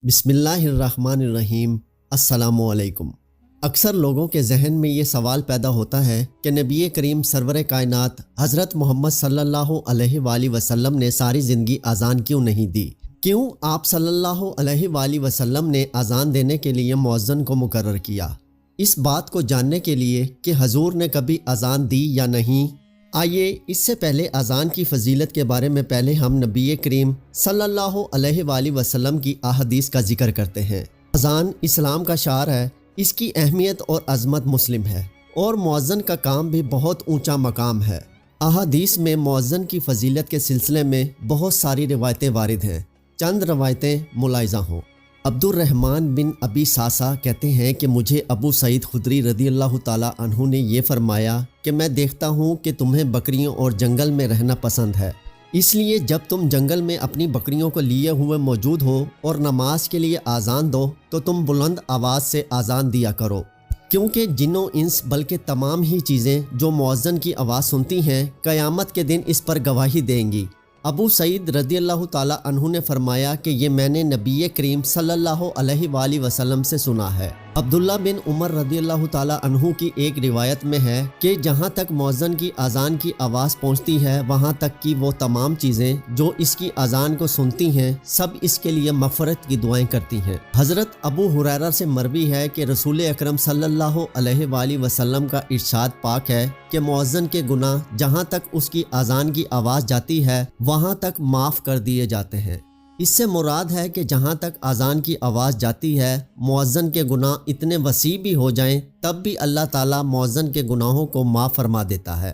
بسم اللہ الرحمن الرحیم۔ السلام علیکم۔ اکثر لوگوں کے ذہن میں یہ سوال پیدا ہوتا ہے کہ نبی کریم سرور کائنات حضرت محمد صلی اللہ علیہ وآلہ وسلم نے ساری زندگی اذان کیوں نہیں دی؟ کیوں آپ صلی اللہ علیہ وآلہ وسلم نے اذان دینے کے لیے مؤذن کو مقرر کیا؟ اس بات کو جاننے کے لیے کہ حضور نے کبھی اذان دی یا نہیں، آئیے اس سے پہلے اذان کی فضیلت کے بارے میں پہلے ہم نبی کریم صلی اللہ علیہ وآلہ وسلم کی احادیث کا ذکر کرتے ہیں۔ اذان اسلام کا شعار ہے، اس کی اہمیت اور عظمت مسلم ہے، اور مؤذن کا کام بھی بہت اونچا مقام ہے۔ احادیث میں مؤذن کی فضیلت کے سلسلے میں بہت ساری روایتیں وارد ہیں۔ چند روایتیں ملاحظہ ہوں۔ عبد الرحمن بن ابی ساسا کہتے ہیں کہ مجھے ابو سعید خدری رضی اللہ تعالی عنہ نے یہ فرمایا کہ میں دیکھتا ہوں کہ تمہیں بکریوں اور جنگل میں رہنا پسند ہے، اس لیے جب تم جنگل میں اپنی بکریوں کو لیے ہوئے موجود ہو اور نماز کے لیے اذان دو تو تم بلند آواز سے اذان دیا کرو، کیونکہ جن و انس بلکہ تمام ہی چیزیں جو مؤذن کی آواز سنتی ہیں قیامت کے دن اس پر گواہی دیں گی۔ ابو سعید رضی اللہ تعالی عنہ نے فرمایا کہ یہ میں نے نبی کریم صلی اللہ علیہ وآلہ وسلم سے سنا ہے۔ عبداللہ بن عمر رضی اللہ تعالی عنہ کی ایک روایت میں ہے کہ جہاں تک مؤذن کی اذان کی آواز پہنچتی ہے وہاں تک کی وہ تمام چیزیں جو اس کی اذان کو سنتی ہیں سب اس کے لیے مغفرت کی دعائیں کرتی ہیں۔ حضرت ابو ہریرہ سے مروی ہے کہ رسول اکرم صلی اللہ علیہ وآلہ وسلم کا ارشاد پاک ہے کہ مؤذن کے گناہ جہاں تک اس کی اذان کی آواز جاتی ہے وہاں تک معاف کر دیے جاتے ہیں۔ اس سے مراد ہے کہ جہاں تک اذان کی آواز جاتی ہے مؤذن کے گناہ اتنے وسیع بھی ہو جائیں تب بھی اللہ تعالیٰ مؤذن کے گناہوں کو معاف فرما دیتا ہے۔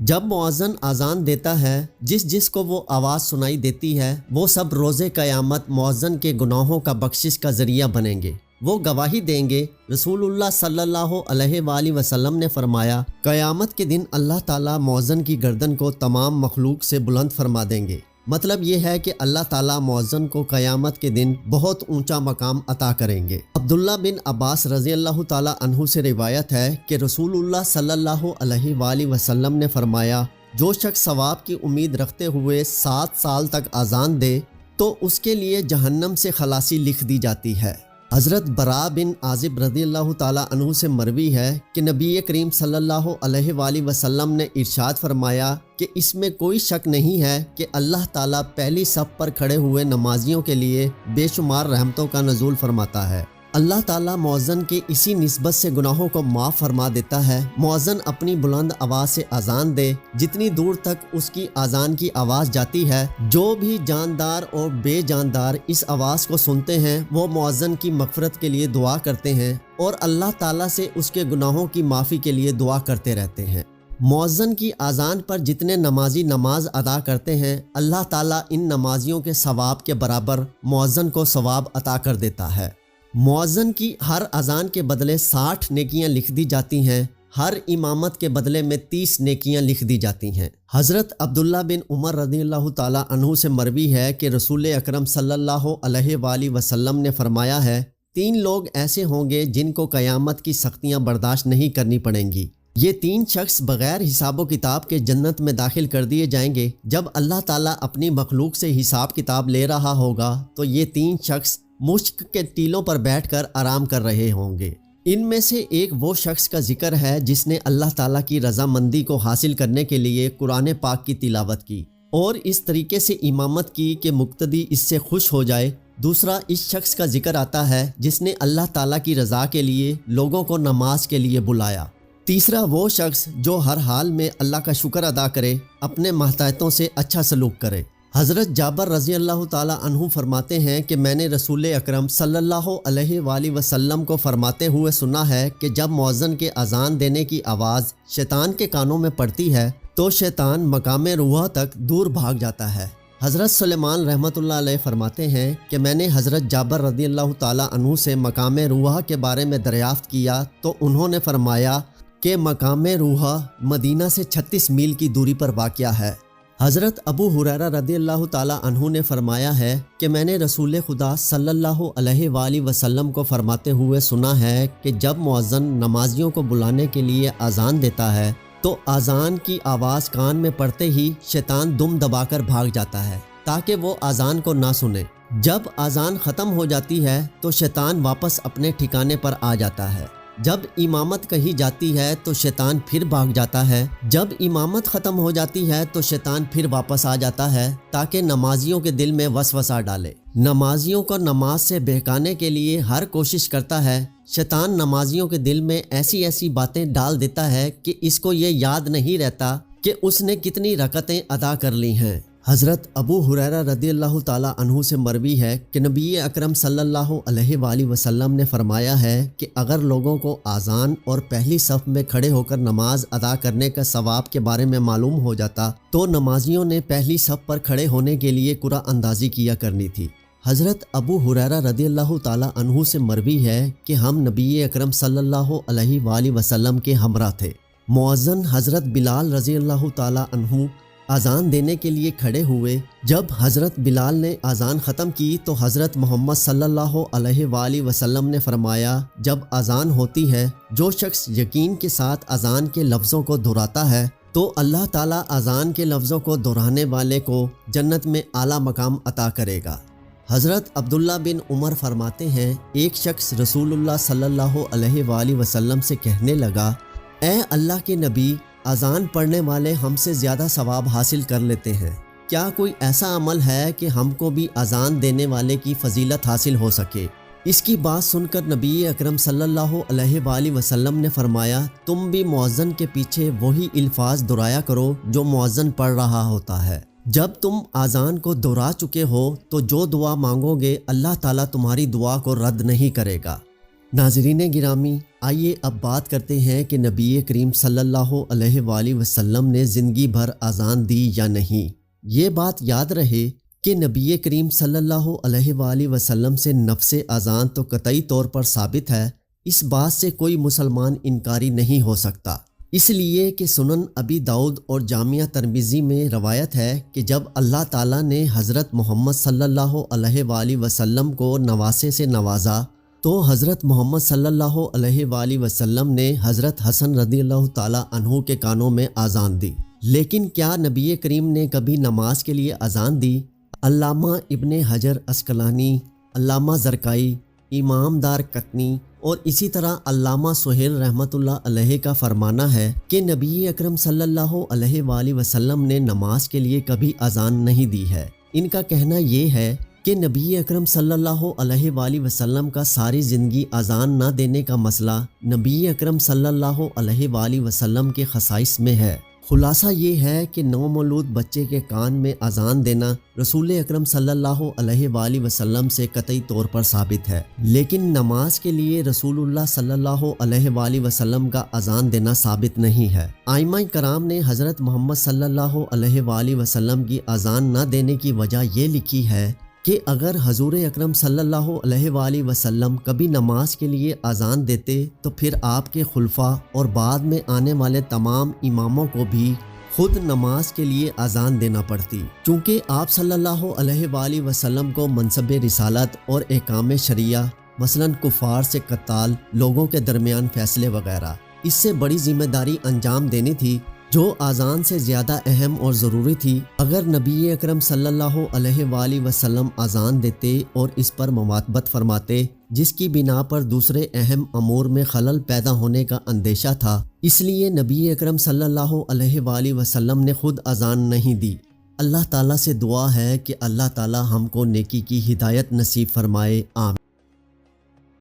جب مؤذن اذان دیتا ہے جس کو وہ آواز سنائی دیتی ہے وہ سب روز قیامت مؤذن کے گناہوں کا بخشش کا ذریعہ بنیں گے، وہ گواہی دیں گے۔ رسول اللہ صلی اللہ علیہ وآلہ وسلم نے فرمایا، قیامت کے دن اللہ تعالیٰ مؤذن کی گردن کو تمام مخلوق سے بلند فرما دیں گے۔ مطلب یہ ہے کہ اللہ تعالیٰ مؤذن کو قیامت کے دن بہت اونچا مقام عطا کریں گے۔ عبداللہ بن عباس رضی اللہ تعالیٰ عنہ سے روایت ہے کہ رسول اللہ صلی اللہ علیہ وآلہ وسلم نے فرمایا، جو شخص ثواب کی امید رکھتے ہوئے 7 سال تک اذان دے تو اس کے لیے جہنم سے خلاصی لکھ دی جاتی ہے۔ حضرت براء بن عازب رضی اللہ تعالیٰ عنہ سے مروی ہے کہ نبی کریم صلی اللہ علیہ وآلہ وسلم نے ارشاد فرمایا کہ اس میں کوئی شک نہیں ہے کہ اللہ تعالیٰ پہلی صف پر کھڑے ہوئے نمازیوں کے لیے بے شمار رحمتوں کا نزول فرماتا ہے۔ اللہ تعالیٰ مؤذن کے اسی نسبت سے گناہوں کو معاف فرما دیتا ہے۔ مؤذن اپنی بلند آواز سے اذان دے، جتنی دور تک اس کی اذان کی آواز جاتی ہے جو بھی جاندار اور بے جاندار اس آواز کو سنتے ہیں وہ مؤذن کی مغفرت کے لیے دعا کرتے ہیں اور اللہ تعالیٰ سے اس کے گناہوں کی معافی کے لیے دعا کرتے رہتے ہیں۔ مؤذن کی اذان پر جتنے نمازی نماز ادا کرتے ہیں اللہ تعالیٰ ان نمازیوں کے ثواب کے برابر مؤذن کو ثواب عطا کر دیتا ہے۔ مؤذن کی ہر اذان کے بدلے 60 نیکیاں لکھ دی جاتی ہیں، ہر امامت کے بدلے میں 30 نیکیاں لکھ دی جاتی ہیں۔ حضرت عبداللہ بن عمر رضی اللہ تعالیٰ عنہ سے مروی ہے کہ رسول اکرم صلی اللہ علیہ وآلہ وسلم نے فرمایا ہے، 3 لوگ ایسے ہوں گے جن کو قیامت کی سختیاں برداشت نہیں کرنی پڑیں گی۔ یہ 3 شخص بغیر حساب و کتاب کے جنت میں داخل کر دیے جائیں گے۔ جب اللہ تعالیٰ اپنی مخلوق سے حساب کتاب لے رہا ہوگا تو یہ 3 شخص مشک کے ٹیلوں پر بیٹھ کر آرام کر رہے ہوں گے۔ ان میں سے ایک وہ شخص کا ذکر ہے جس نے اللہ تعالیٰ کی رضامندی کو حاصل کرنے کے لیے قرآن پاک کی تلاوت کی اور اس طریقے سے امامت کی کہ مقتدی اس سے خوش ہو جائے۔ دوسرا اس شخص کا ذکر آتا ہے جس نے اللہ تعالیٰ کی رضا کے لیے لوگوں کو نماز کے لیے بلایا۔ تیسرا وہ شخص جو ہر حال میں اللہ کا شکر ادا کرے، اپنے ماتحتوں سے اچھا سلوک کرے۔ حضرت جابر رضی اللہ تعالیٰ عنہ فرماتے ہیں کہ میں نے رسول اکرم صلی اللہ علیہ وآلہ وسلم کو فرماتے ہوئے سنا ہے کہ جب مؤذن کے اذان دینے کی آواز شیطان کے کانوں میں پڑتی ہے تو شیطان مقام روحہ تک دور بھاگ جاتا ہے۔ حضرت سلیمان رحمۃ اللہ علیہ فرماتے ہیں کہ میں نے حضرت جابر رضی اللہ تعالیٰ عنہ سے مقام روحہ کے بارے میں دریافت کیا تو انہوں نے فرمایا کہ مقام روحہ مدینہ سے 36 میل کی دوری پر واقع ہے۔ حضرت ابو ہریرہ رضی اللہ تعالیٰ عنہ نے فرمایا ہے کہ میں نے رسول خدا صلی اللہ علیہ وآلہ وسلم کو فرماتے ہوئے سنا ہے کہ جب مؤذن نمازیوں کو بلانے کے لیے اذان دیتا ہے تو اذان کی آواز کان میں پڑتے ہی شیطان دم دبا کر بھاگ جاتا ہے تاکہ وہ اذان کو نہ سنے۔ جب اذان ختم ہو جاتی ہے تو شیطان واپس اپنے ٹھکانے پر آ جاتا ہے۔ جب امامت کہی جاتی ہے تو شیطان پھر بھاگ جاتا ہے۔ جب امامت ختم ہو جاتی ہے تو شیطان پھر واپس آ جاتا ہے تاکہ نمازیوں کے دل میں وسوسہ ڈالے۔ نمازیوں کو نماز سے بہکانے کے لیے ہر کوشش کرتا ہے۔ شیطان نمازیوں کے دل میں ایسی ایسی باتیں ڈال دیتا ہے کہ اس کو یہ یاد نہیں رہتا کہ اس نے کتنی رکعتیں ادا کر لی ہیں۔ حضرت ابو ہریرہ رضی اللہ تعالیٰ عنہ سے مروی ہے کہ نبی اکرم صلی اللہ علیہ وآلہ وسلم نے فرمایا ہے کہ اگر لوگوں کو اذان اور پہلی صف میں کھڑے ہو کر نماز ادا کرنے کا ثواب کے بارے میں معلوم ہو جاتا تو نمازیوں نے پہلی صف پر کھڑے ہونے کے لیے قرعہ اندازی کیا کرنی تھی۔ حضرت ابو ہریرہ رضی اللہ تعالیٰ عنہ سے مروی ہے کہ ہم نبی اکرم صلی اللہ علیہ وآلہ وسلم کے ہمراہ تھے۔ مؤذن حضرت بلال رضی اللہ تعالیٰ عنہ اذان دینے کے لیے کھڑے ہوئے۔ جب حضرت بلال نے اذان ختم کی تو حضرت محمد صلی اللہ علیہ وآلہ وسلم نے فرمایا، جب اذان ہوتی ہے جو شخص یقین کے ساتھ اذان کے لفظوں کو دہراتا ہے تو اللہ تعالیٰ اذان کے لفظوں کو دہرانے والے کو جنت میں اعلیٰ مقام عطا کرے گا۔ حضرت عبداللہ بن عمر فرماتے ہیں، ایک شخص رسول اللہ صلی اللہ علیہ وآلہ وسلم سے کہنے لگا، اے اللہ کے نبی، اذان پڑھنے والے ہم سے زیادہ ثواب حاصل کر لیتے ہیں، کیا کوئی ایسا عمل ہے کہ ہم کو بھی اذان دینے والے کی فضیلت حاصل ہو سکے؟ اس کی بات سن کر نبی اکرم صلی اللہ علیہ وآلہ وسلم نے فرمایا، تم بھی مؤذن کے پیچھے وہی الفاظ دہرایا کرو جو مؤذن پڑھ رہا ہوتا ہے۔ جب تم اذان کو دہرا چکے ہو تو جو دعا مانگو گے اللہ تعالیٰ تمہاری دعا کو رد نہیں کرے گا۔ ناظرین گرامی، آئیے اب بات کرتے ہیں کہ نبی کریم صلی اللہ علیہ وآلہ وسلم نے زندگی بھر اذان دی یا نہیں۔ یہ بات یاد رہے کہ نبی کریم صلی اللہ علیہ وآلہ وسلم سے نفس اذان تو قطعی طور پر ثابت ہے، اس بات سے کوئی مسلمان انکاری نہیں ہو سکتا، اس لیے کہ سنن ابی داؤد اور جامعہ ترمذی میں روایت ہے کہ جب اللہ تعالیٰ نے حضرت محمد صلی اللہ علیہ وآلہ وسلم کو نواسے سے نوازا تو حضرت محمد صلی اللہ علیہ وآلہ وسلم نے حضرت حسن رضی اللہ تعالیٰ عنہ کے کانوں میں اذان دی۔ لیکن کیا نبی کریم نے کبھی نماز کے لیے اذان دی؟ علامہ ابن حجر عسقلانی، علامہ زرقائی، امام دار قطنی اور اسی طرح علامہ سہیل رحمۃ اللہ علیہ کا فرمانا ہے کہ نبی اکرم صلی اللہ علیہ وآلہ وسلم نے نماز کے لیے کبھی اذان نہیں دی ہے۔ ان کا کہنا یہ ہے کہ نبی اکرم صلی اللہ علیہ وآلہ وسلم کا ساری زندگی اذان نہ دینے کا مسئلہ نبی اکرم صلی اللہ علیہ وآلہ وسلم کے خصائص میں ہے۔ خلاصہ یہ ہے کہ نومولود بچے کے کان میں اذان دینا رسول اکرم صلی اللہ علیہ وآلہ وسلم سے قطعی طور پر ثابت ہے، لیکن نماز کے لیے رسول اللہ صلی اللہ علیہ وآلہ وسلم کا اذان دینا ثابت نہیں ہے۔ ائمہ کرام نے حضرت محمد صلی اللہ علیہ وآلہ وسلم کی اذان نہ دینے کی وجہ یہ لکھی ہے کہ اگر حضور اکرم صلی اللہ علیہ وآلہ وسلم کبھی نماز کے لیے اذان دیتے تو پھر آپ کے خلفاء اور بعد میں آنے والے تمام اماموں کو بھی خود نماز کے لیے اذان دینا پڑتی، چونکہ آپ صلی اللہ علیہ وآلہ وسلم کو منصب رسالت اور احکام شریعہ مثلاً کفار سے قتال، لوگوں کے درمیان فیصلے وغیرہ، اس سے بڑی ذمہ داری انجام دینی تھی جو اذان سے زیادہ اہم اور ضروری تھی۔ اگر نبی اکرم صلی اللہ علیہ وآلہ وسلم اذان دیتے اور اس پر مواظبت فرماتے جس کی بنا پر دوسرے اہم امور میں خلل پیدا ہونے کا اندیشہ تھا، اس لیے نبی اکرم صلی اللہ علیہ وآلہ وسلم نے خود اذان نہیں دی۔ اللہ تعالیٰ سے دعا ہے کہ اللہ تعالیٰ ہم کو نیکی کی ہدایت نصیب فرمائے، آمین۔